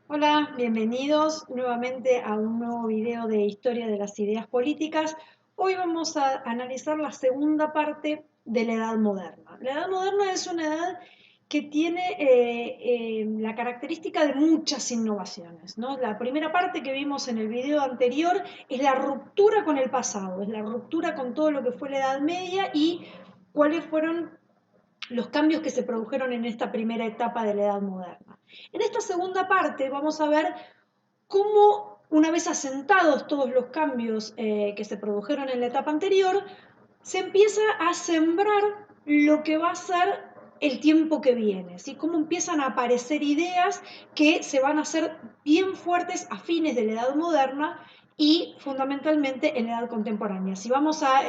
Hola, bienvenidos nuevamente a un nuevo video de Historia de las Ideas Políticas. Hoy vamos a analizar la segunda parte de la Edad Moderna. La Edad Moderna es una edad que tiene la característica de muchas innovaciones, ¿no? La primera parte que vimos en el video anterior es la ruptura con el pasado, es la ruptura con todo lo que fue la Edad Media y cuáles fueron los cambios que se produjeron en esta primera etapa de la Edad Moderna. En esta segunda parte vamos a ver cómo, una vez asentados todos los cambios que se produjeron en la etapa anterior, se empieza a sembrar lo que va a ser el tiempo que viene, ¿sí? Cómo empiezan a aparecer ideas que se van a hacer bien fuertes a fines de la Edad Moderna y fundamentalmente en la Edad Contemporánea. Si vamos a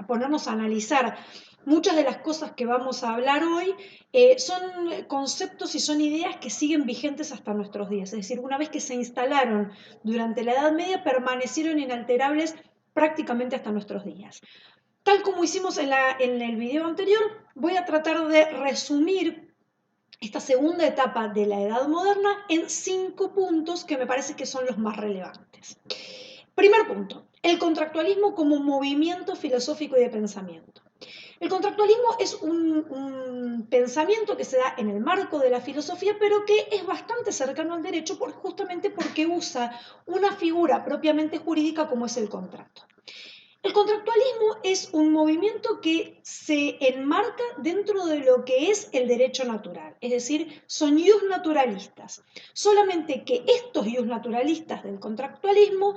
ponernos a analizar muchas de las cosas que vamos a hablar hoy, son conceptos y son ideas que siguen vigentes hasta nuestros días. Es decir, una vez que se instalaron durante la Edad Media, permanecieron inalterables prácticamente hasta nuestros días. Tal como hicimos en el video anterior, voy a tratar de resumir esta segunda etapa de la Edad Moderna en 5 puntos que me parece que son los más relevantes. Primer punto, el contractualismo como movimiento filosófico y de pensamiento. El contractualismo es un pensamiento que se da en el marco de la filosofía, pero que es bastante cercano al derecho justamente porque usa una figura propiamente jurídica como es el contrato. El contractualismo es un movimiento que se enmarca dentro de lo que es el derecho natural, es decir, son ius naturalistas. Solamente que estos ius naturalistas del contractualismo,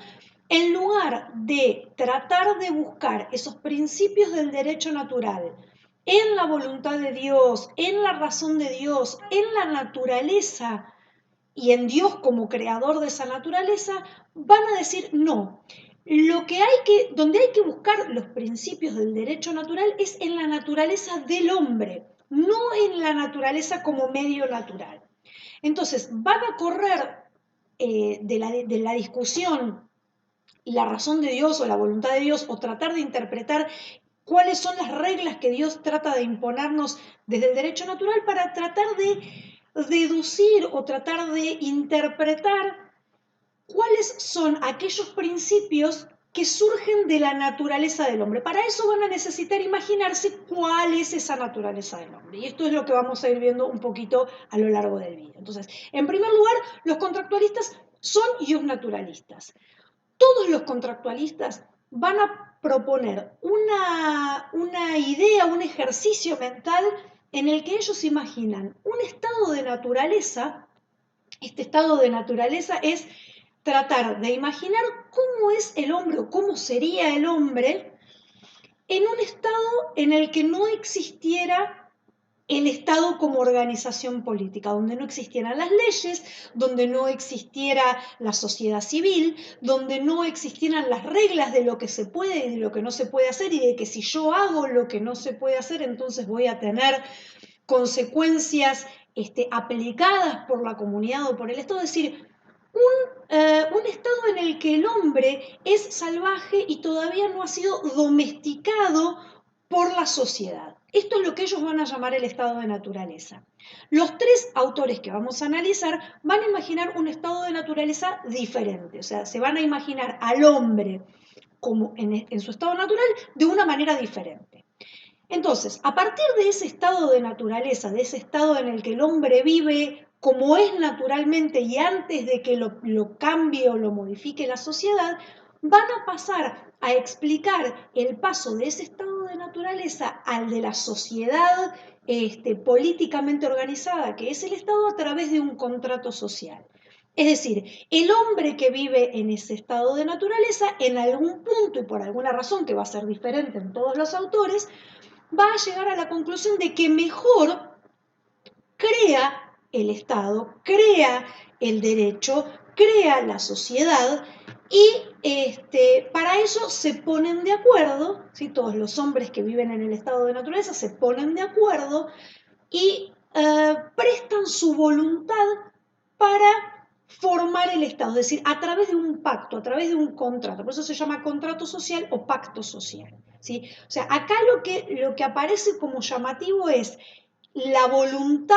en lugar de tratar de buscar esos principios del derecho natural en la voluntad de Dios, en la razón de Dios, en la naturaleza y en Dios como creador de esa naturaleza, van a decir no. Donde hay que buscar los principios del derecho natural es en la naturaleza del hombre, no en la naturaleza como medio natural. Entonces, van a correr de la discusión la razón de Dios o la voluntad de Dios o tratar de interpretar cuáles son las reglas que Dios trata de imponernos desde el derecho natural para tratar de deducir o tratar de interpretar cuáles son aquellos principios que surgen de la naturaleza del hombre. Para eso van a necesitar imaginarse cuál es esa naturaleza del hombre. Y esto es lo que vamos a ir viendo un poquito a lo largo del video. Entonces, en primer lugar, los contractualistas son ius naturalistas. Todos los contractualistas van a proponer una idea, un ejercicio mental en el que ellos imaginan un estado de naturaleza. Este estado de naturaleza es tratar de imaginar cómo es el hombre o cómo sería el hombre en un estado en el que no existiera el Estado como organización política, donde no existieran las leyes, donde no existiera la sociedad civil, donde no existieran las reglas de lo que se puede y de lo que no se puede hacer y de que si yo hago lo que no se puede hacer, entonces voy a tener consecuencias aplicadas por la comunidad o por el Estado. Es decir, un estado en el que el hombre es salvaje y todavía no ha sido domesticado por la sociedad. Esto es lo que ellos van a llamar el estado de naturaleza. Los 3 autores que vamos a analizar van a imaginar un estado de naturaleza diferente, o sea, se van a imaginar al hombre como en su estado natural de una manera diferente. Entonces, a partir de ese estado de naturaleza, de ese estado en el que el hombre vive como es naturalmente y antes de que lo cambie o lo modifique la sociedad, van a pasar a explicar el paso de ese estado de naturaleza al de la sociedad políticamente organizada, que es el Estado, a través de un contrato social. Es decir, el hombre que vive en ese estado de naturaleza, en algún punto y por alguna razón que va a ser diferente en todos los autores, va a llegar a la conclusión de que mejor crea el Estado, crea el derecho, crea la sociedad y para eso se ponen de acuerdo, ¿sí? Todos los hombres que viven en el estado de naturaleza se ponen de acuerdo y prestan su voluntad para formar el Estado, es decir, a través de un pacto, a través de un contrato. Por eso se llama contrato social o pacto social, ¿sí? O sea, acá lo que aparece como llamativo es la voluntad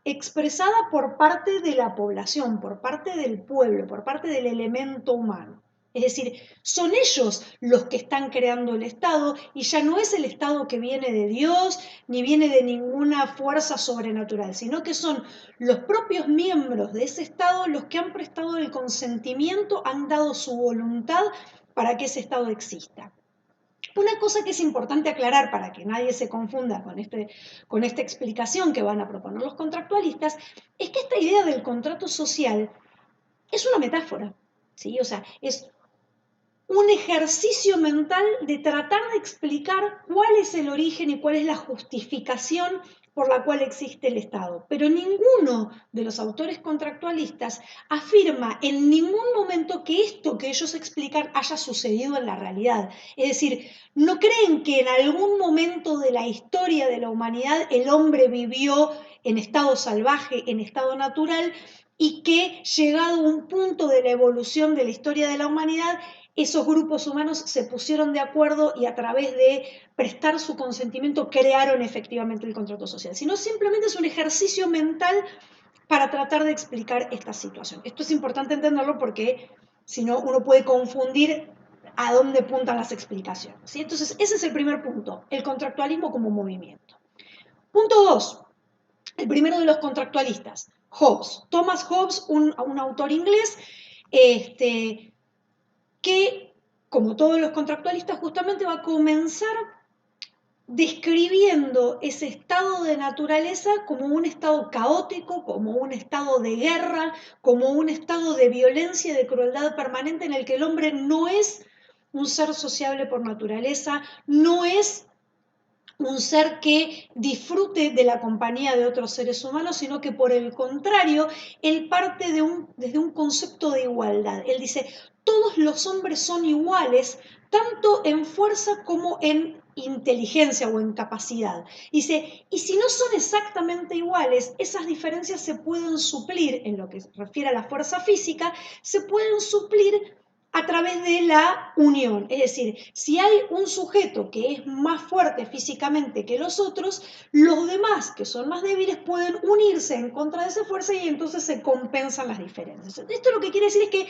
expresada por parte de la población, por parte del pueblo, por parte del elemento humano. Es decir, son ellos los que están creando el Estado y ya no es el Estado que viene de Dios ni viene de ninguna fuerza sobrenatural, sino que son los propios miembros de ese Estado los que han prestado el consentimiento, han dado su voluntad para que ese Estado exista. Una cosa que es importante aclarar para que nadie se confunda con esta explicación que van a proponer los contractualistas, es que esta idea del contrato social es una metáfora, ¿sí? O sea, es un ejercicio mental de tratar de explicar cuál es el origen y cuál es la justificación por la cual existe el Estado. Pero ninguno de los autores contractualistas afirma en ningún momento que esto que ellos explican haya sucedido en la realidad. Es decir, no creen que en algún momento de la historia de la humanidad el hombre vivió en estado salvaje, en estado natural, y que llegado a un punto de la evolución de la historia de la humanidad, esos grupos humanos se pusieron de acuerdo y a través de prestar su consentimiento crearon efectivamente el contrato social, sino simplemente es un ejercicio mental para tratar de explicar esta situación. Esto es importante entenderlo porque si no uno puede confundir a dónde apuntan las explicaciones, ¿sí? Entonces ese es el primer punto, el contractualismo como movimiento. Punto 2, el primero de los contractualistas, Hobbes, Thomas Hobbes, un autor inglés, que, como todos los contractualistas, justamente va a comenzar describiendo ese estado de naturaleza como un estado caótico, como un estado de guerra, como un estado de violencia y de crueldad permanente en el que el hombre no es un ser sociable por naturaleza, no es un ser que disfrute de la compañía de otros seres humanos, sino que por el contrario, él parte desde un concepto de igualdad. Él dice, todos los hombres son iguales, tanto en fuerza como en inteligencia o en capacidad. Dice, y si no son exactamente iguales, esas diferencias se pueden suplir, en lo que se refiere a la fuerza física, se pueden suplir a través de la unión. Es decir, si hay un sujeto que es más fuerte físicamente que los otros demás que son más débiles pueden unirse en contra de esa fuerza y entonces se compensan las diferencias. Esto lo que quiere decir es que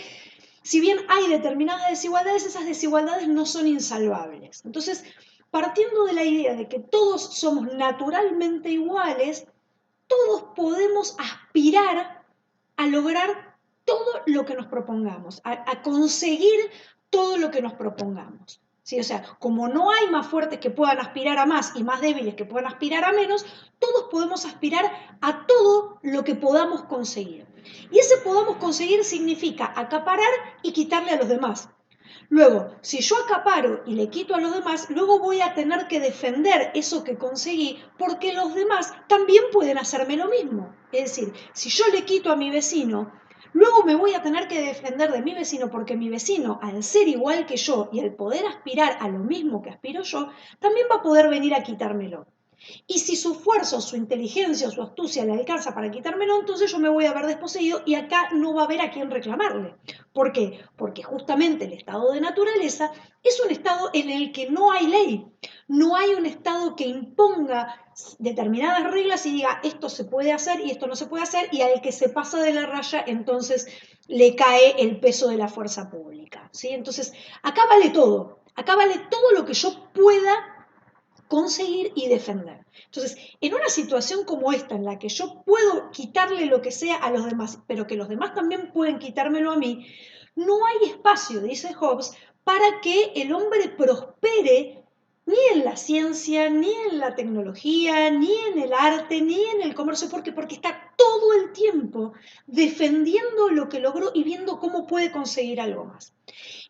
si bien hay determinadas desigualdades, esas desigualdades no son insalvables. Entonces, partiendo de la idea de que todos somos naturalmente iguales, todos podemos aspirar a lograr todo lo que nos propongamos, a conseguir todo lo que nos propongamos. ¿Sí? O sea, como no hay más fuertes que puedan aspirar a más y más débiles que puedan aspirar a menos, todos podemos aspirar a todo lo que podamos conseguir. Y ese podamos conseguir significa acaparar y quitarle a los demás. Luego, si yo acaparo y le quito a los demás, luego voy a tener que defender eso que conseguí porque los demás también pueden hacerme lo mismo. Es decir, si yo le quito a mi vecino, luego me voy a tener que defender de mi vecino porque mi vecino, al ser igual que yo y al poder aspirar a lo mismo que aspiro yo, también va a poder venir a quitármelo. Y si su fuerza, su inteligencia o su astucia le alcanza para quitármelo, entonces yo me voy a ver desposeído y acá no va a haber a quién reclamarle. ¿Por qué? Porque justamente el estado de naturaleza es un estado en el que no hay ley. No hay un estado que imponga determinadas reglas y diga esto se puede hacer y esto no se puede hacer y al que se pasa de la raya entonces le cae el peso de la fuerza pública. ¿Sí? Entonces acá vale todo lo que yo pueda conseguir y defender. Entonces, en una situación como esta, en la que yo puedo quitarle lo que sea a los demás, pero que los demás también pueden quitármelo a mí, no hay espacio, dice Hobbes, para que el hombre prospere ni en la ciencia, ni en la tecnología, ni en el arte, ni en el comercio. ¿Por qué? Porque está todo el tiempo defendiendo lo que logró y viendo cómo puede conseguir algo más.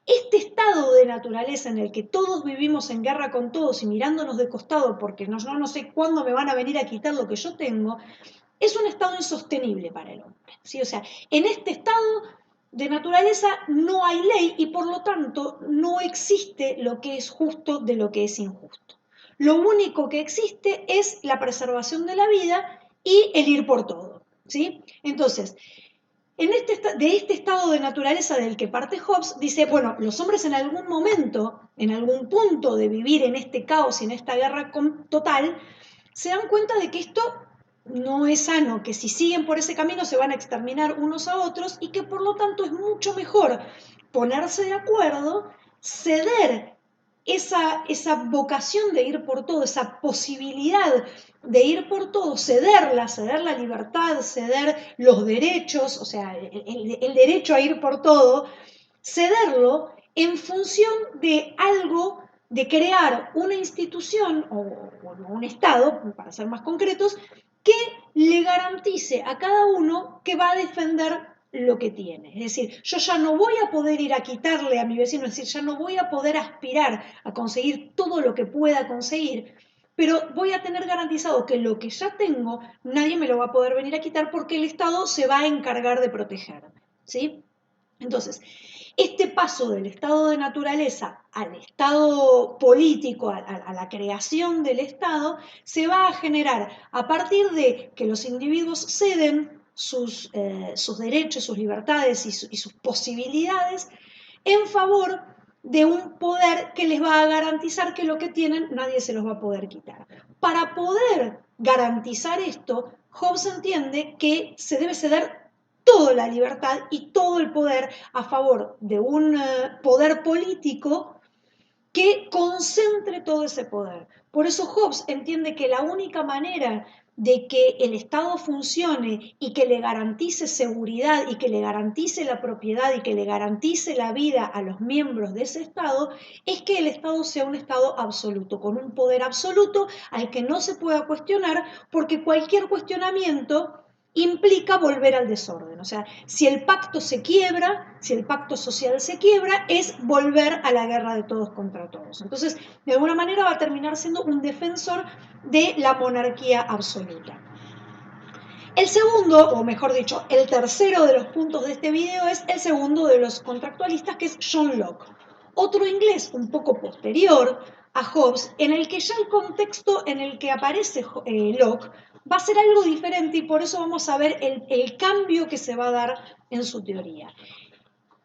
Este estado de naturaleza en el que todos vivimos en guerra con todos y mirándonos de costado porque no sé cuándo me van a venir a quitar lo que yo tengo, es un estado insostenible para el hombre. ¿Sí? O sea, en este estado de naturaleza no hay ley y por lo tanto no existe lo que es justo de lo que es injusto. Lo único que existe es la preservación de la vida y el ir por todo. ¿Sí? Entonces, de este estado de naturaleza del que parte Hobbes, dice, bueno, los hombres en algún momento, en algún punto de vivir en este caos y en esta guerra total, se dan cuenta de que esto no es sano, que si siguen por ese camino se van a exterminar unos a otros y que por lo tanto es mucho mejor ponerse de acuerdo, ceder esa vocación de ir por todo, esa posibilidad de ir por todo, ceder la libertad, ceder los derechos, o sea, el derecho a ir por todo, cederlo en función de algo, de crear una institución o un Estado, para ser más concretos, que le garantice a cada uno que va a defender lo que tiene. Es decir, yo ya no voy a poder ir a quitarle a mi vecino, es decir, ya no voy a poder aspirar a conseguir todo lo que pueda conseguir, pero voy a tener garantizado que lo que ya tengo nadie me lo va a poder venir a quitar porque el Estado se va a encargar de protegerme. ¿Sí? Entonces, este paso del estado de naturaleza al estado político, a la creación del Estado, se va a generar a partir de que los individuos ceden sus derechos, sus libertades y sus posibilidades en favor de un poder que les va a garantizar que lo que tienen nadie se los va a poder quitar. Para poder garantizar esto, Hobbes entiende que se debe ceder toda la libertad y todo el poder a favor de un poder político que concentre todo ese poder. Por eso Hobbes entiende que la única manera de que el Estado funcione y que le garantice seguridad y que le garantice la propiedad y que le garantice la vida a los miembros de ese Estado es que el Estado sea un Estado absoluto, con un poder absoluto al que no se pueda cuestionar, porque cualquier cuestionamiento implica volver al desorden. O sea, si el pacto se quiebra, si el pacto social se quiebra, es volver a la guerra de todos contra todos. Entonces, de alguna manera va a terminar siendo un defensor de la monarquía absoluta. El segundo, o mejor dicho, el tercero de los puntos de este video es el segundo de los contractualistas, que es John Locke. Otro inglés un poco posterior a Hobbes, en el que ya el contexto en el que aparece Locke va a ser algo diferente y por eso vamos a ver el cambio que se va a dar en su teoría.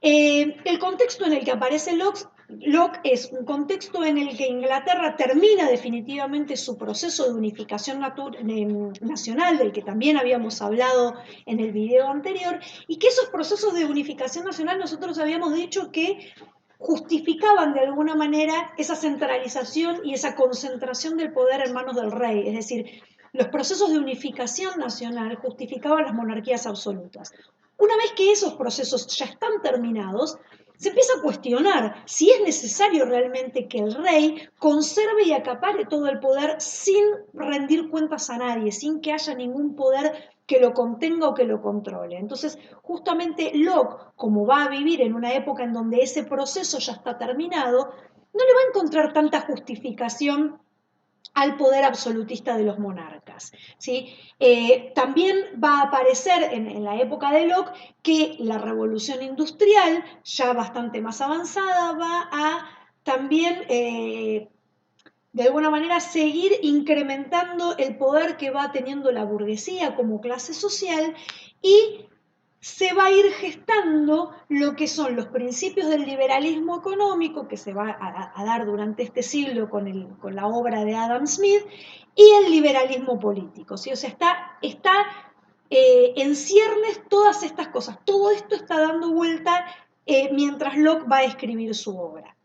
El contexto en el que aparece Locke es un contexto en el que Inglaterra termina definitivamente su proceso de unificación nacional, del que también habíamos hablado en el video anterior, y que esos procesos de unificación nacional nosotros habíamos dicho que justificaban de alguna manera esa centralización y esa concentración del poder en manos del rey, es decir, los procesos de unificación nacional justificaban las monarquías absolutas. Una vez que esos procesos ya están terminados, se empieza a cuestionar si es necesario realmente que el rey conserve y acapare todo el poder sin rendir cuentas a nadie, sin que haya ningún poder que lo contenga o que lo controle. Entonces, justamente Locke, como va a vivir en una época en donde ese proceso ya está terminado, no le va a encontrar tanta justificación al poder absolutista de los monarcas. ¿Sí? También va a aparecer en la época de Locke que la revolución industrial, ya bastante más avanzada, va a también de alguna manera seguir incrementando el poder que va teniendo la burguesía como clase social y se va a ir gestando lo que son los principios del liberalismo económico que se va a dar durante este siglo con la obra de Adam Smith y el liberalismo político. ¿Sí? O sea, está en ciernes todas estas cosas. Todo esto está dando vuelta mientras Locke va a escribir su obra.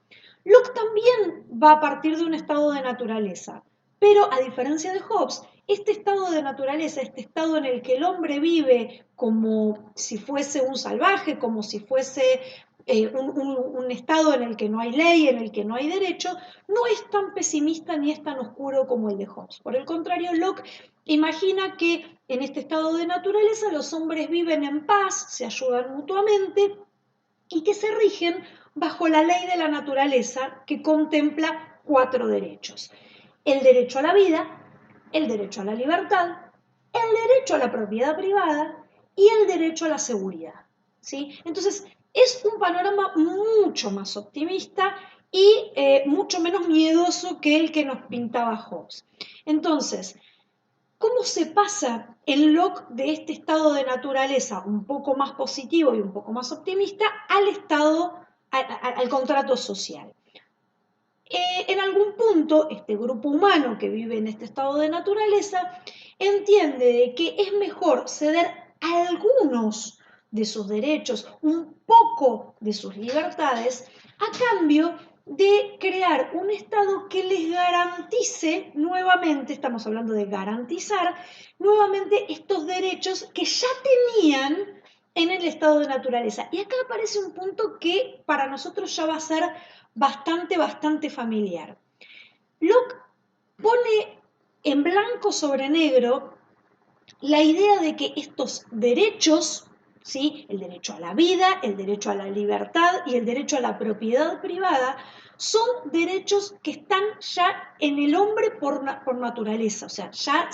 Locke también va a partir de un estado de naturaleza, pero a diferencia de Hobbes, este estado de naturaleza, este estado en el que el hombre vive como si fuese un salvaje, como si fuese un estado en el que no hay ley, en el que no hay derecho, no es tan pesimista ni es tan oscuro como el de Hobbes. Por el contrario, Locke imagina que en este estado de naturaleza los hombres viven en paz, se ayudan mutuamente y que se rigen bajo la ley de la naturaleza que contempla 4 derechos. El derecho a la vida, el derecho a la libertad, el derecho a la propiedad privada y el derecho a la seguridad. ¿Sí? Entonces, es un panorama mucho más optimista y mucho menos miedoso que el que nos pintaba Hobbes. Entonces, ¿cómo se pasa el Locke de este estado de naturaleza un poco más positivo y un poco más optimista al estado, al contrato social? en algún punto este grupo humano que vive en este estado de naturaleza entiende de que es mejor ceder algunos de sus derechos, un poco de sus libertades, a cambio de crear un estado que les garantice nuevamente, estamos hablando de garantizar nuevamente estos derechos que ya tenían en el estado de naturaleza. Y acá aparece un punto que para nosotros ya va a ser bastante familiar. Locke pone en blanco sobre negro la idea de que estos derechos, ¿sí? El derecho a la vida, el derecho a la libertad y el derecho a la propiedad privada, son derechos que están ya en el hombre por naturaleza, o sea, ya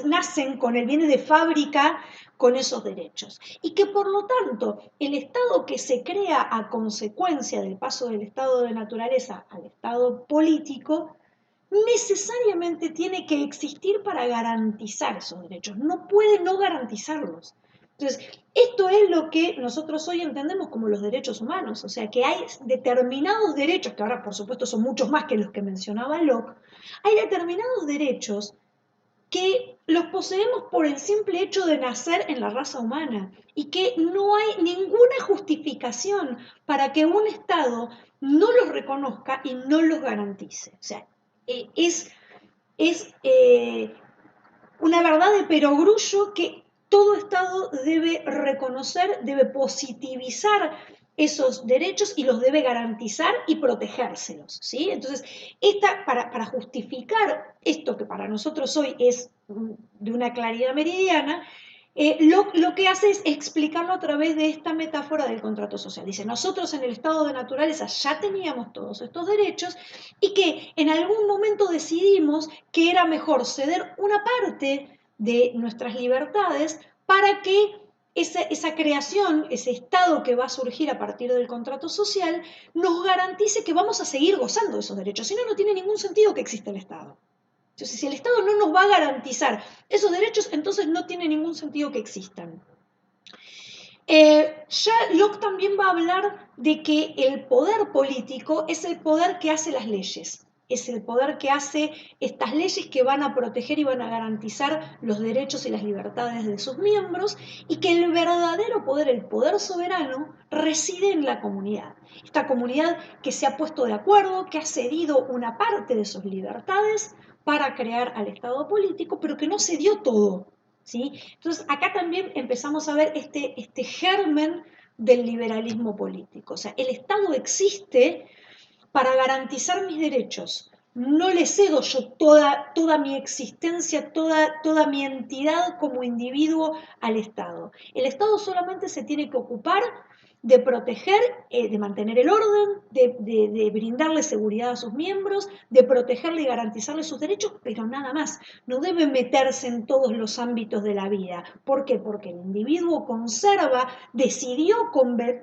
nacen con el viene de fábrica con esos derechos. Y que por lo tanto el estado que se crea a consecuencia del paso del estado de naturaleza al estado político necesariamente tiene que existir para garantizar esos derechos, no puede no garantizarlos. Entonces, esto es lo que nosotros hoy entendemos como los derechos humanos, o sea, que hay determinados derechos, que ahora por supuesto son muchos más que los que mencionaba Locke, hay determinados derechos que los poseemos por el simple hecho de nacer en la raza humana y que no hay ninguna justificación para que un Estado no los reconozca y no los garantice. O sea, es, es una verdad de perogrullo que todo Estado debe reconocer, debe positivizar esos derechos y los debe garantizar y protegérselos, ¿sí? Entonces, para justificar esto que para nosotros hoy es de una claridad meridiana, lo que hace es explicarlo a través de esta metáfora del contrato social. Dice, nosotros en el estado de naturaleza ya teníamos todos estos derechos y que en algún momento decidimos que era mejor ceder una parte de nuestras libertades para que esa creación, ese estado que va a surgir a partir del contrato social, nos garantice que vamos a seguir gozando de esos derechos. Si no, no tiene ningún sentido que exista el Estado. Entonces, si el Estado no nos va a garantizar esos derechos, entonces no tiene ningún sentido que existan. Ya Locke también va a hablar de que el poder político es el poder que hace las leyes, es el poder que hace estas leyes que van a proteger y van a garantizar los derechos y las libertades de sus miembros y que el verdadero poder, el poder soberano, reside en la comunidad. Esta comunidad que se ha puesto de acuerdo, que ha cedido una parte de sus libertades para crear al Estado político, pero que no cedió todo. ¿Sí? Entonces, acá también empezamos a ver este germen del liberalismo político. O sea, el Estado existe para garantizar mis derechos. No le cedo yo toda mi existencia, toda mi entidad como individuo al Estado. El Estado solamente se tiene que ocupar de proteger, de mantener el orden, de brindarle seguridad a sus miembros, de protegerle y garantizarle sus derechos, pero nada más. No debe meterse en todos los ámbitos de la vida. ¿Por qué? Porque el individuo decidió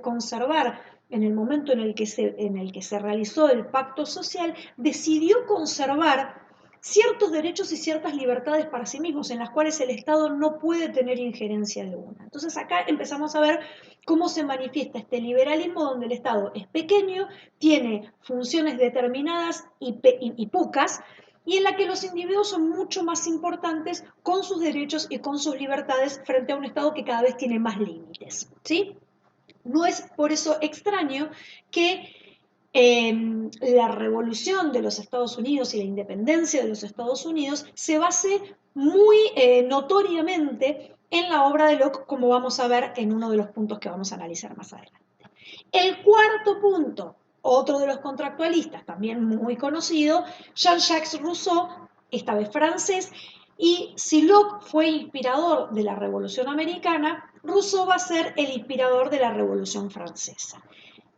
conservar en el momento en el que se realizó el pacto social, decidió conservar ciertos derechos y ciertas libertades para sí mismos, en las cuales el Estado no puede tener injerencia alguna. Entonces acá empezamos a ver cómo se manifiesta este liberalismo donde el Estado es pequeño, tiene funciones determinadas y pocas, y en la que los individuos son mucho más importantes con sus derechos y con sus libertades frente a un Estado que cada vez tiene más límites. ¿Sí? No es por eso extraño que la revolución de los Estados Unidos y la independencia de los Estados Unidos se base muy notoriamente en la obra de Locke, como vamos a ver en uno de los puntos que vamos a analizar más adelante. El cuarto punto, otro de los contractualistas, también muy conocido, Jean-Jacques Rousseau, esta vez francés, y si Locke fue inspirador de la Revolución Americana, Rousseau va a ser el inspirador de la Revolución Francesa.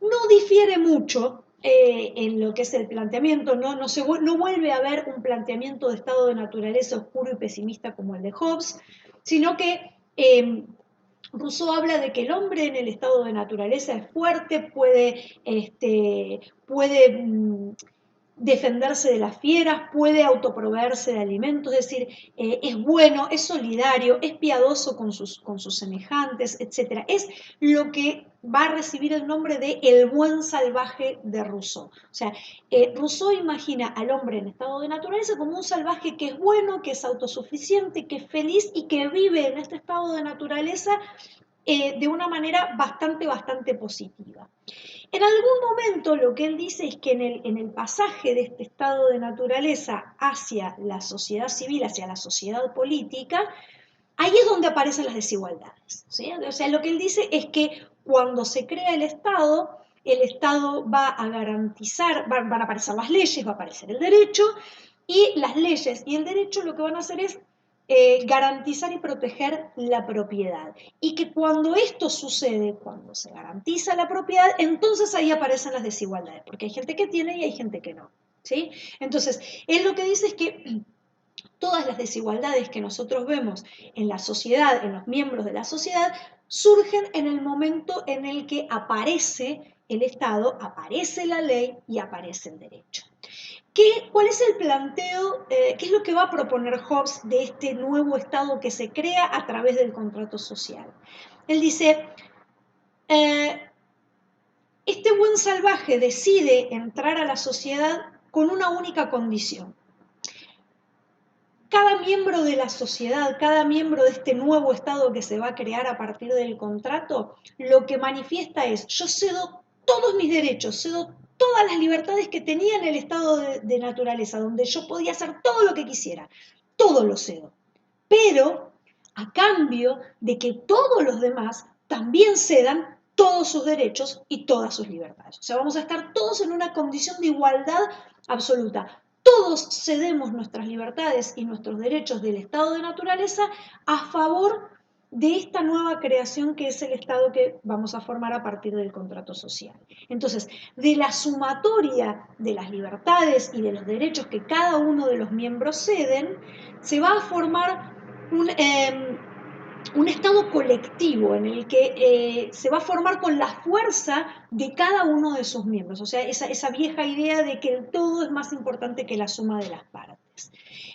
No difiere mucho en lo que es el planteamiento, no vuelve a haber un planteamiento de estado de naturaleza oscuro y pesimista como el de Hobbes, sino que Rousseau habla de que el hombre en el estado de naturaleza es fuerte, puede defenderse de las fieras, puede autoproveerse de alimentos, es decir, es bueno, es solidario, es piadoso con sus semejantes, etc. Es lo que va a recibir el nombre de el buen salvaje de Rousseau. O sea, Rousseau imagina al hombre en estado de naturaleza como un salvaje que es bueno, que es autosuficiente, que es feliz y que vive en este estado de naturaleza de una manera bastante positiva. En algún momento lo que él dice es que en el pasaje de este estado de naturaleza hacia la sociedad civil, hacia la sociedad política, ahí es donde aparecen las desigualdades, ¿sí? O sea, lo que él dice es que cuando se crea el Estado va a garantizar, van a aparecer las leyes, va a aparecer el derecho, y las leyes y el derecho lo que van a hacer es garantizar y proteger la propiedad. Y que cuando esto sucede, cuando se garantiza la propiedad, entonces ahí aparecen las desigualdades, porque hay gente que tiene y hay gente que no, ¿sí? Entonces, él lo que dice es que todas las desigualdades que nosotros vemos en la sociedad, en los miembros de la sociedad, surgen en el momento en el que aparece el Estado, aparece la ley y aparece el derecho. ¿Cuál es el planteo, qué es lo que va a proponer Hobbes de este nuevo Estado que se crea a través del contrato social? Él dice, este buen salvaje decide entrar a la sociedad con una única condición. Cada miembro de la sociedad, cada miembro de este nuevo Estado que se va a crear a partir del contrato, lo que manifiesta es, yo cedo todos mis derechos, cedo todas las libertades que tenía en el estado de naturaleza, donde yo podía hacer todo lo que quisiera, todo lo cedo. Pero a cambio de que todos los demás también cedan todos sus derechos y todas sus libertades. O sea, vamos a estar todos en una condición de igualdad absoluta. Todos cedemos nuestras libertades y nuestros derechos del estado de naturaleza a favor de esta nueva creación que es el Estado que vamos a formar a partir del contrato social. Entonces, de la sumatoria de las libertades y de los derechos que cada uno de los miembros ceden, se va a formar un estado colectivo en el que se va a formar con la fuerza de cada uno de sus miembros, o sea, esa vieja idea de que el todo es más importante que la suma de las partes.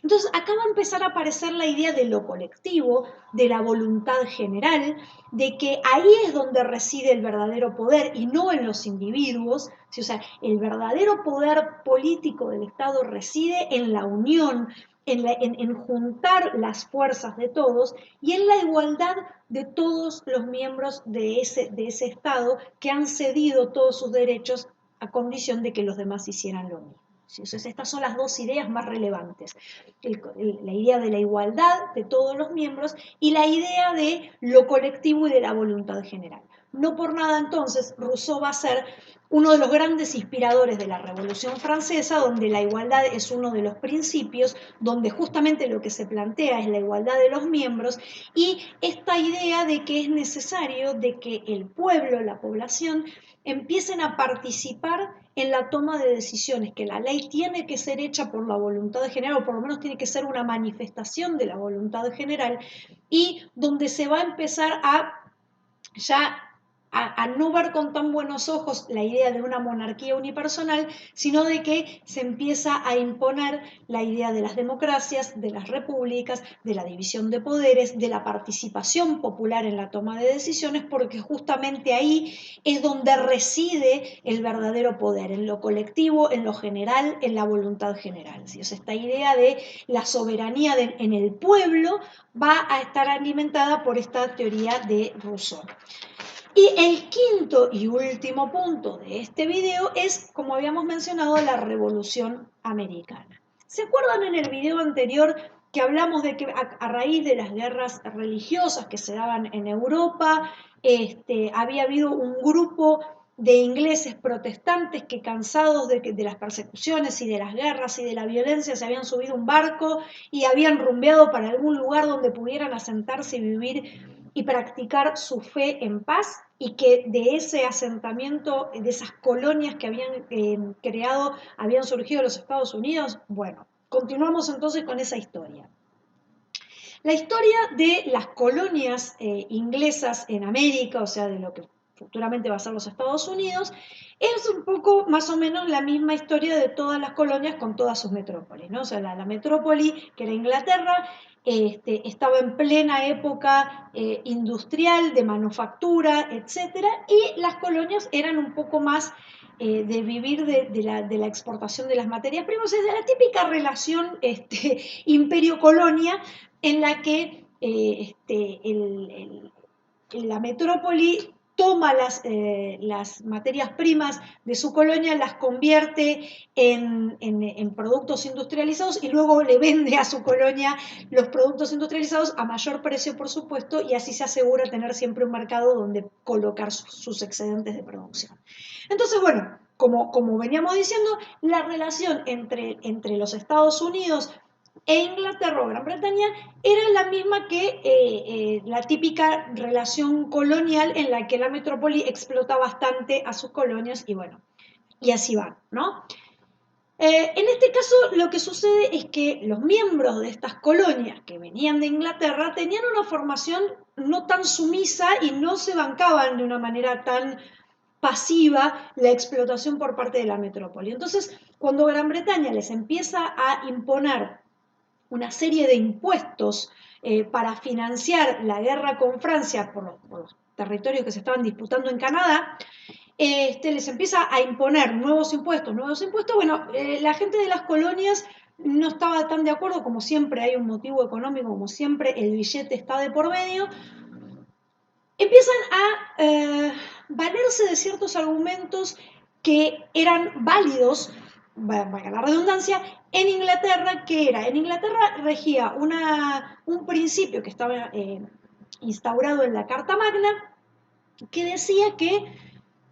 Entonces, acá va a empezar a aparecer la idea de lo colectivo, de la voluntad general, de que ahí es donde reside el verdadero poder y no en los individuos, ¿sí? O sea, el verdadero poder político del Estado reside en la unión, en juntar las fuerzas de todos y en la igualdad de todos los miembros de ese Estado que han cedido todos sus derechos a condición de que los demás hicieran lo mismo. ¿Sí? Entonces, estas son las dos ideas más relevantes. La idea de la igualdad de todos los miembros y la idea de lo colectivo y de la voluntad general. No por nada entonces Rousseau va a ser uno de los grandes inspiradores de la Revolución Francesa, donde la igualdad es uno de los principios, donde justamente lo que se plantea es la igualdad de los miembros y esta idea de que es necesario de que el pueblo, la población, empiecen a participar en la toma de decisiones, que la ley tiene que ser hecha por la voluntad general, o por lo menos tiene que ser una manifestación de la voluntad general, y donde se va a empezar a ya a no ver con tan buenos ojos la idea de una monarquía unipersonal, sino de que se empieza a imponer la idea de las democracias, de las repúblicas, de la división de poderes, de la participación popular en la toma de decisiones, porque justamente ahí es donde reside el verdadero poder, en lo colectivo, en lo general, en la voluntad general. ¿Sí? O sea, esta idea de la soberanía en el pueblo va a estar alimentada por esta teoría de Rousseau. Y el quinto y último punto de este video es, como habíamos mencionado, la Revolución Americana. ¿Se acuerdan en el video anterior que hablamos de que a raíz de las guerras religiosas que se daban en Europa, había habido un grupo de ingleses protestantes que cansados de las persecuciones y de las guerras y de la violencia se habían subido a un barco y habían rumbeado para algún lugar donde pudieran asentarse y vivir y practicar su fe en paz y que de ese asentamiento, de esas colonias que habían creado, habían surgido los Estados Unidos? Bueno, continuamos entonces con esa historia. La historia de las colonias inglesas en América, o sea, de lo que futuramente va a ser los Estados Unidos, es un poco más o menos la misma historia de todas las colonias con todas sus metrópolis, ¿no? O sea, la metrópoli, que era Inglaterra, estaba en plena época industrial, de manufactura, etcétera, y las colonias eran un poco más de vivir de la exportación de las materias primas, es de la típica relación imperio-colonia en la que la metrópoli toma las materias primas de su colonia, las convierte en productos industrializados y luego le vende a su colonia los productos industrializados a mayor precio, por supuesto, y así se asegura tener siempre un mercado donde colocar sus excedentes de producción. Entonces, bueno, como veníamos diciendo, la relación entre los Estados Unidos e Inglaterra o Gran Bretaña era la misma que la típica relación colonial en la que la metrópoli explota bastante a sus colonias y bueno, y así van, ¿no? En este caso lo que sucede es que los miembros de estas colonias que venían de Inglaterra tenían una formación no tan sumisa y no se bancaban de una manera tan pasiva la explotación por parte de la metrópoli. Entonces, cuando Gran Bretaña les empieza a imponer una serie de impuestos para financiar la guerra con Francia por los territorios que se estaban disputando en Canadá, les empieza a imponer nuevos impuestos, bueno, la gente de las colonias no estaba tan de acuerdo, como siempre hay un motivo económico, como siempre el billete está de por medio, empiezan a valerse de ciertos argumentos que eran válidos, valga la redundancia, en Inglaterra, que era, en Inglaterra regía un principio que estaba instaurado en la Carta Magna, que decía que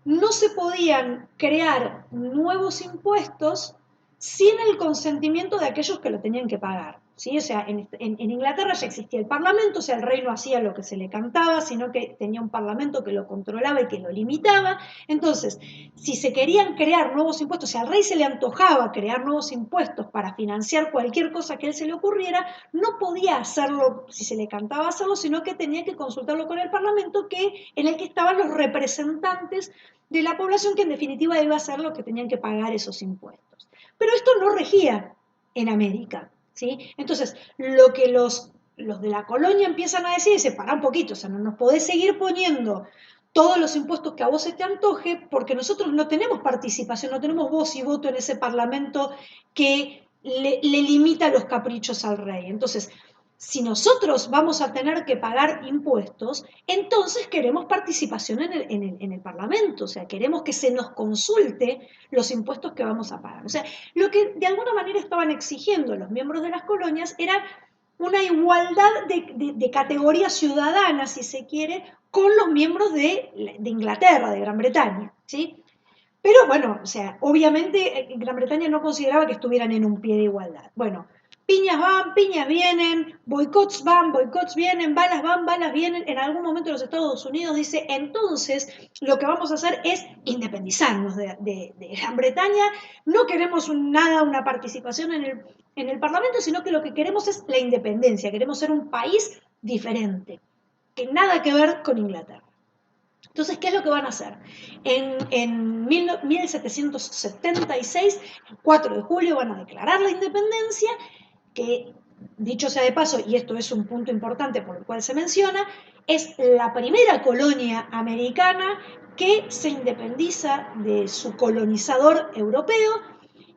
no se podían crear nuevos impuestos sin el consentimiento de aquellos que lo tenían que pagar. ¿Sí? O sea, en Inglaterra ya existía el Parlamento, o sea, el rey no hacía lo que se le cantaba, sino que tenía un Parlamento que lo controlaba y que lo limitaba. Entonces, si se querían crear nuevos impuestos, si al rey se le antojaba crear nuevos impuestos para financiar cualquier cosa que a él se le ocurriera, no podía hacerlo si se le cantaba hacerlo, sino que tenía que consultarlo con el Parlamento, en el que estaban los representantes de la población, que en definitiva iba a ser lo que tenían que pagar esos impuestos. Pero esto no regía en América, ¿sí? Entonces, lo que los de la colonia empiezan a decir es, para un poquito, o sea, no nos podés seguir poniendo todos los impuestos que a vos se te antoje, porque nosotros no tenemos participación, no tenemos voz y voto en ese parlamento que le limita los caprichos al rey. Entonces, si nosotros vamos a tener que pagar impuestos, entonces queremos participación en el Parlamento, o sea, queremos que se nos consulte los impuestos que vamos a pagar. O sea, lo que de alguna manera estaban exigiendo los miembros de las colonias era una igualdad de categoría ciudadana, si se quiere, con los miembros de Inglaterra, de Gran Bretaña, ¿sí? Pero bueno, o sea, obviamente Gran Bretaña no consideraba que estuvieran en un pie de igualdad. Bueno, piñas van, piñas vienen, boicots van, boicots vienen, balas van, balas vienen. En algún momento los Estados Unidos dice, entonces lo que vamos a hacer es independizarnos de Gran Bretaña, no queremos nada, una participación en el Parlamento, sino que lo que queremos es la independencia, queremos ser un país diferente, que nada que ver con Inglaterra. Entonces, ¿qué es lo que van a hacer? En 1776, el 4 de julio, van a declarar la independencia, que, dicho sea de paso, y esto es un punto importante por el cual se menciona, es la primera colonia americana que se independiza de su colonizador europeo,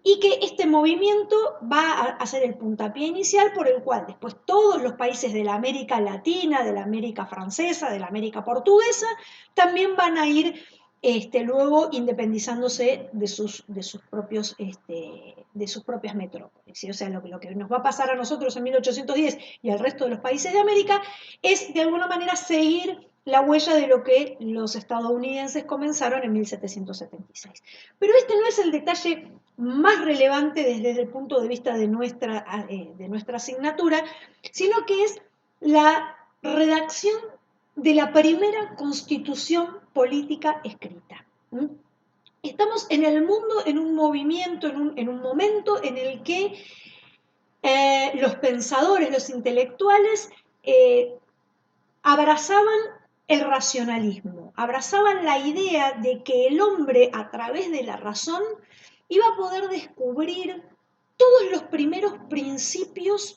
y que este movimiento va a ser el puntapié inicial por el cual después todos los países de la América Latina, de la América Francesa, de la América Portuguesa, también van a ir luego independizándose de sus propios de sus propias metrópolis. ¿Sí? O sea, lo que nos va a pasar a nosotros en 1810 y al resto de los países de América es de alguna manera seguir la huella de lo que los estadounidenses comenzaron en 1776. Pero este no es el detalle más relevante desde el punto de vista de nuestra asignatura, sino que es la redacción de la primera constitución política escrita. Estamos en el mundo, en un movimiento, en un momento en el que los pensadores, los intelectuales, abrazaban el racionalismo. humanismo. Abrazaban la idea de que el hombre, a través de la razón, iba a poder descubrir todos los primeros principios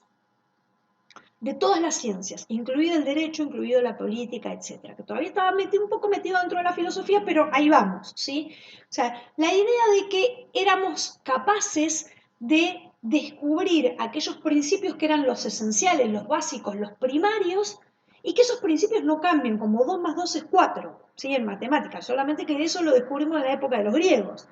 de todas las ciencias, incluido el derecho, incluido la política, etcétera, que todavía estaba un poco metido dentro de la filosofía, pero ahí vamos, ¿sí? O sea, la idea de que éramos capaces de descubrir aquellos principios que eran los esenciales, los básicos, los primarios, y que esos principios no cambian, como 2 más 2 es 4, ¿sí? En matemáticas, solamente que eso lo descubrimos en la época de los griegos.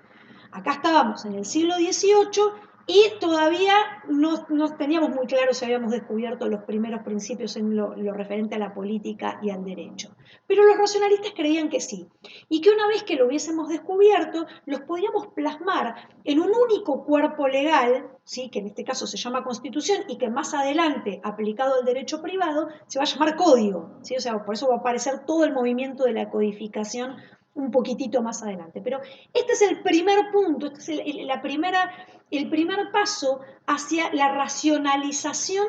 Acá estábamos en el siglo XVIII y todavía no teníamos muy claro si habíamos descubierto los primeros principios en lo referente a la política y al derecho. Pero los racionalistas creían que sí, y que una vez que lo hubiésemos descubierto, los podíamos plasmar en un único cuerpo legal, ¿sí? Que en este caso se llama Constitución y que más adelante, aplicado al derecho privado, se va a llamar Código, ¿sí? O sea, por eso va a aparecer todo el movimiento de la codificación un poquitito más adelante. Pero este es el primer punto, este es el primer paso hacia la racionalización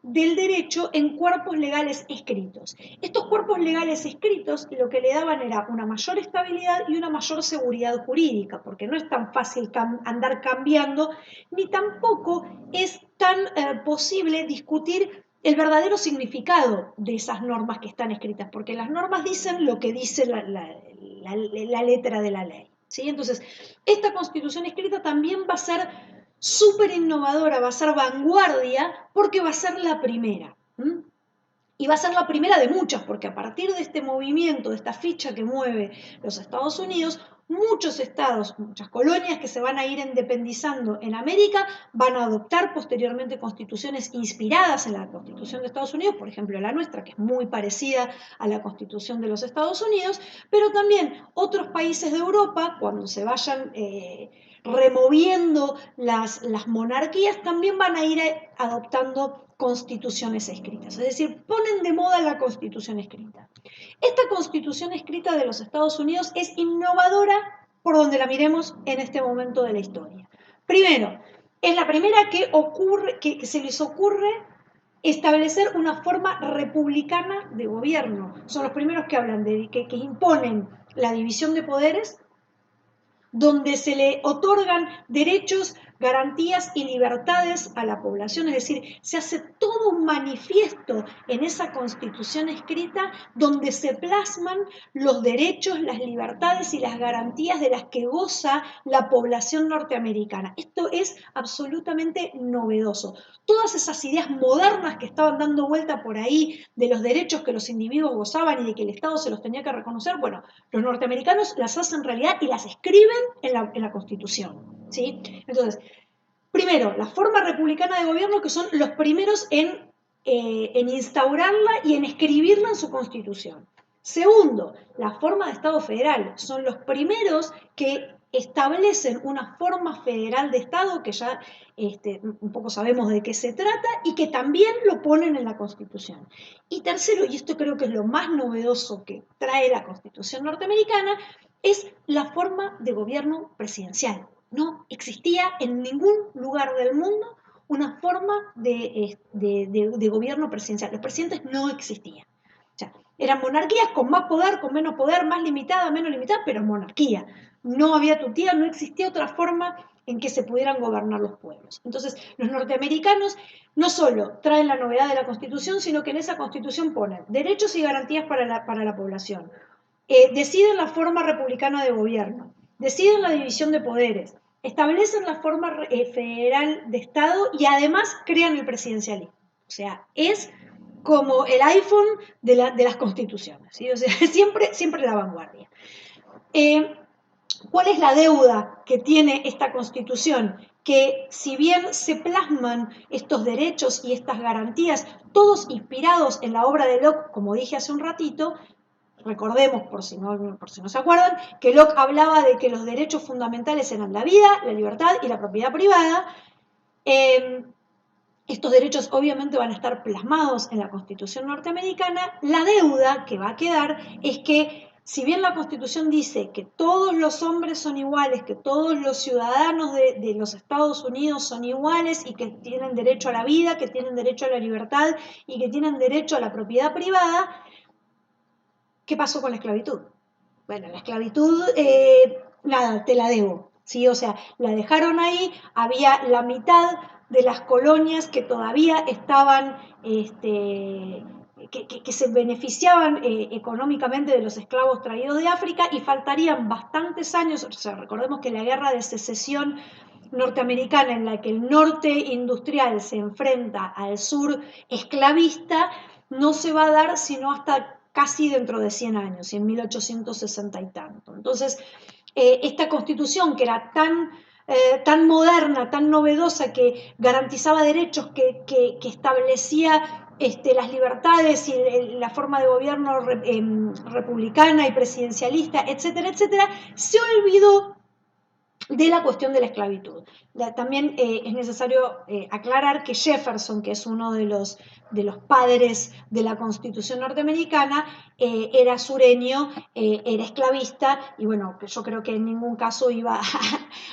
del derecho en cuerpos legales escritos. Estos cuerpos legales escritos lo que le daban era una mayor estabilidad y una mayor seguridad jurídica, porque no es tan fácil andar cambiando, ni tampoco es tan posible discutir el verdadero significado de esas normas que están escritas, porque las normas dicen lo que dice la letra de la ley, ¿sí? Entonces, esta constitución escrita también va a ser súper innovadora, va a ser vanguardia, porque va a ser la primera. Y va a ser la primera de muchas, porque a partir de este movimiento, de esta ficha que mueve los Estados Unidos, muchos estados, muchas colonias que se van a ir independizando en América van a adoptar posteriormente constituciones inspiradas en la Constitución de Estados Unidos, por ejemplo la nuestra, que es muy parecida a la Constitución de los Estados Unidos, pero también otros países de Europa, cuando se vayan removiendo las monarquías, también van a ir adoptando constituciones escritas, es decir, ponen de moda la constitución escrita. Esta constitución escrita de los Estados Unidos es innovadora por donde la miremos en este momento de la historia. Primero, es la primera que se les ocurre establecer una forma republicana de gobierno. Son los primeros que hablan de que imponen la división de poderes, donde se le otorgan derechos, garantías y libertades a la población, es decir, se hace todo un manifiesto en esa constitución escrita donde se plasman los derechos, las libertades y las garantías de las que goza la población norteamericana. Esto es absolutamente novedoso. Todas esas ideas modernas que estaban dando vuelta por ahí de los derechos que los individuos gozaban y de que el Estado se los tenía que reconocer, bueno, los norteamericanos las hacen realidad y las escriben en la Constitución, ¿sí? Entonces, primero, la forma republicana de gobierno, que son los primeros en instaurarla y en escribirla en su Constitución. Segundo, la forma de Estado federal. Son los primeros que establecen una forma federal de Estado, que ya un poco sabemos de qué se trata, y que también lo ponen en la Constitución. Y tercero, y esto creo que es lo más novedoso que trae la Constitución norteamericana, es la forma de gobierno presidencial. No existía en ningún lugar del mundo una forma de gobierno presidencial. Los presidentes no existían. O sea, eran monarquías con más poder, con menos poder, más limitada, menos limitada, pero monarquía. No había tutía, no existía otra forma en que se pudieran gobernar los pueblos. Entonces, los norteamericanos no solo traen la novedad de la Constitución, sino que en esa Constitución ponen derechos y garantías para la población, deciden la forma republicana de gobierno, deciden la división de poderes, establecen la forma federal de Estado y además crean el presidencialismo. O sea, es como el iPhone de las constituciones, ¿sí? O sea, siempre la vanguardia. ¿Cuál es la deuda que tiene esta constitución? Que si bien se plasman estos derechos y estas garantías, todos inspirados en la obra de Locke, como dije hace un ratito, recordemos, por si no se acuerdan, que Locke hablaba de que los derechos fundamentales eran la vida, la libertad y la propiedad privada. Estos derechos obviamente van a estar plasmados en la Constitución norteamericana. La deuda que va a quedar es que, si bien la Constitución dice que todos los hombres son iguales, que todos los ciudadanos de los Estados Unidos son iguales y que tienen derecho a la vida, que tienen derecho a la libertad y que tienen derecho a la propiedad privada, ¿Qué pasó con la esclavitud? Bueno, la esclavitud, nada, te la debo, ¿sí? O sea, la dejaron ahí, había la mitad de las colonias que todavía estaban, que se beneficiaban económicamente de los esclavos traídos de África y faltarían bastantes años, o sea, recordemos que la guerra de secesión norteamericana en la que el norte industrial se enfrenta al sur esclavista, no se va a dar sino hasta casi dentro de 100 años, en 1860 y tanto. Entonces, esta constitución que era tan moderna, tan novedosa, que garantizaba derechos, que establecía las libertades y la forma de gobierno republicana y presidencialista, etcétera, etcétera, se olvidó de la cuestión de la esclavitud. También es necesario aclarar que Jefferson, que es uno de los padres de la Constitución norteamericana, era sureño, era esclavista, y bueno, yo creo que en ningún caso iba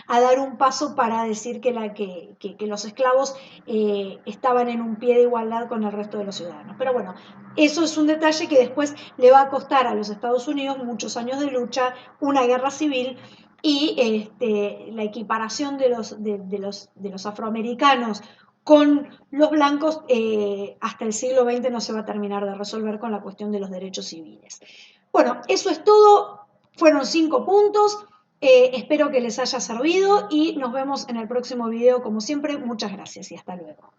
a dar un paso para decir que los esclavos estaban en un pie de igualdad con el resto de los ciudadanos. Pero bueno, eso es un detalle que después le va a costar a los Estados Unidos muchos años de lucha, una guerra civil, y la equiparación de los afroamericanos con los blancos hasta el siglo XX no se va a terminar de resolver con la cuestión de los derechos civiles. Bueno, eso es todo, fueron 5 puntos, espero que les haya servido y nos vemos en el próximo video como siempre, muchas gracias y hasta luego.